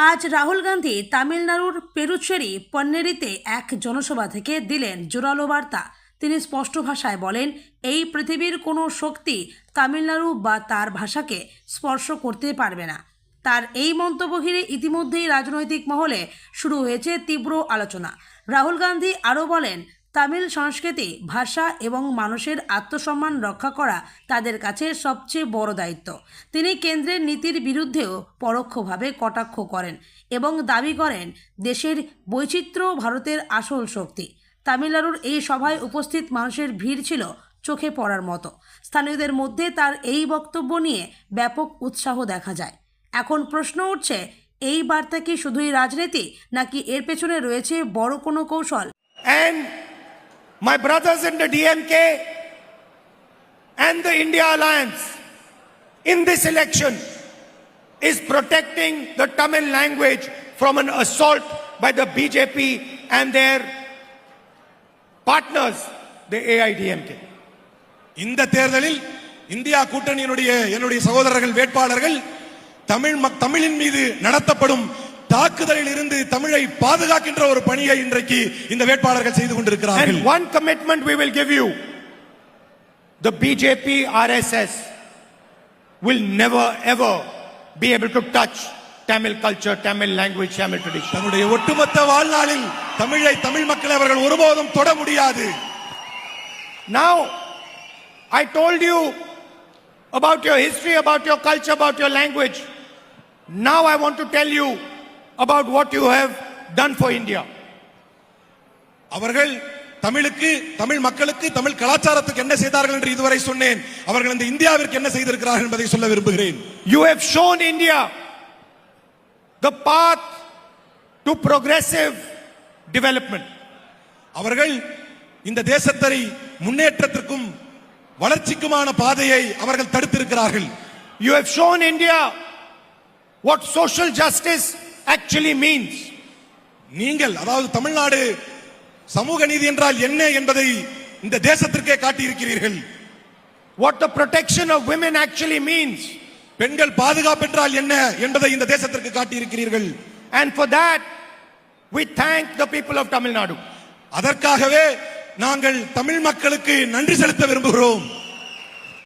আজ রাহুল গান্ধী তামিলনাড়ুর পেরুচেরি পন্নেরিতে এক জনসভা থেকে দিলেন জোরালো বার্তা। তিনি স্পষ্ট ভাষায় বলেন, এই পৃথিবীর কোনো শক্তি তামিলনাড়ু বা তার ভাষাকে স্পর্শ করতে পারবে না। তার এই মন্তব্য ঘিরে ইতিমধ্যেই রাজনৈতিক মহলে শুরু হয়েছে তীব্র আলোচনা। রাহুল গান্ধী আরও বলেন, তামিল সংস্কৃতি, ভাষা এবং মানুষের আত্মসম্মান রক্ষা করা তাদের কাছে সবচেয়ে বড় দায়িত্ব। তিনি কেন্দ্রের নীতির বিরুদ্ধেও পরোক্ষভাবে কটাক্ষ করেন এবং দাবি করেন দেশের বৈচিত্র্য ভারতের আসল শক্তি। তামিলনাড়ুর এই সভায় উপস্থিত মানুষের ভিড় ছিল চোখে পড়ার মতো। স্থানীয়দের মধ্যে তার এই বক্তব্য নিয়ে ব্যাপক উৎসাহ দেখা যায়। এখন প্রশ্ন উঠছে, এই বার্তা কি শুধুই রাজনীতি, নাকি এর পেছনে রয়েছে বড় কোনো কৌশল? And my brothers in the DMK and the India Alliance in this election is protecting the Tamil language from an assault by the BJP and their partners, the AIDMK. இந்த தேர்தலில் இந்தியா கூட்டணியினுடைய என்னுடைய சகோதரர்கள் வேட்பாளர்கள் தமிழின் மீது நடத்தப்படும் தாக்குதலில் இருந்து தமிழை பாதுகாக்கின்ற ஒரு பணியை இன்றைக்கு இந்த வேட்பாளர்கள் செய்து கொண்டிருக்கிறார்கள். And one commitment we will give you: the BJP RSS will never ever be able to touch Tamil culture, Tamil language, Tamil tradition. தன்னுடைய ஒட்டுமொத்த வாழ்நாளில் தமிழ் மக்களை அவர்கள் ஒருபோதும் தொட முடியாது. Now I told you about your history, about your culture, about your language. Now I want to tell you about what you have done for India. அவர்கள் தமிழ் மக்களுக்கு தமிழ் கலாச்சாரத்துக்கு என்ன செய்தார்கள் என்று இதுவரை சொன்னேன். அவர்கள் இந்த இந்தியாவிற்கு என்ன செய்திருக்கிறார்கள் என்பதை சொல்ல விரும்புகிறேன். You have shown India the path to progressive development. அவர்கள் இந்த தேசத்தை முன்னேற்றத்திற்கும் வளர்ச்சிக்குமான பாதையை அவர்கள் தடுத்திருக்கிறார்கள். You have shown India what social justice actually means. நீங்கள், அதாவது தமிழ்நாடு சமூக நீதி என்றால் என்ன என்பதை இந்த தேசத்திற்கே காட்டி இருக்கிறீர்கள். What the protection of women actually means. பெண்கள் பாதுகாப்பு என்றால் என்ன என்பதை இந்த தேசத்திற்கு காட்டி இருக்கிறீர்கள். And for that we thank the people of Tamil Nadu. அதற்காகவே நாங்கள் தமிழ் மக்களுக்கு நன்றி செலுத்த விரும்புகிறோம்.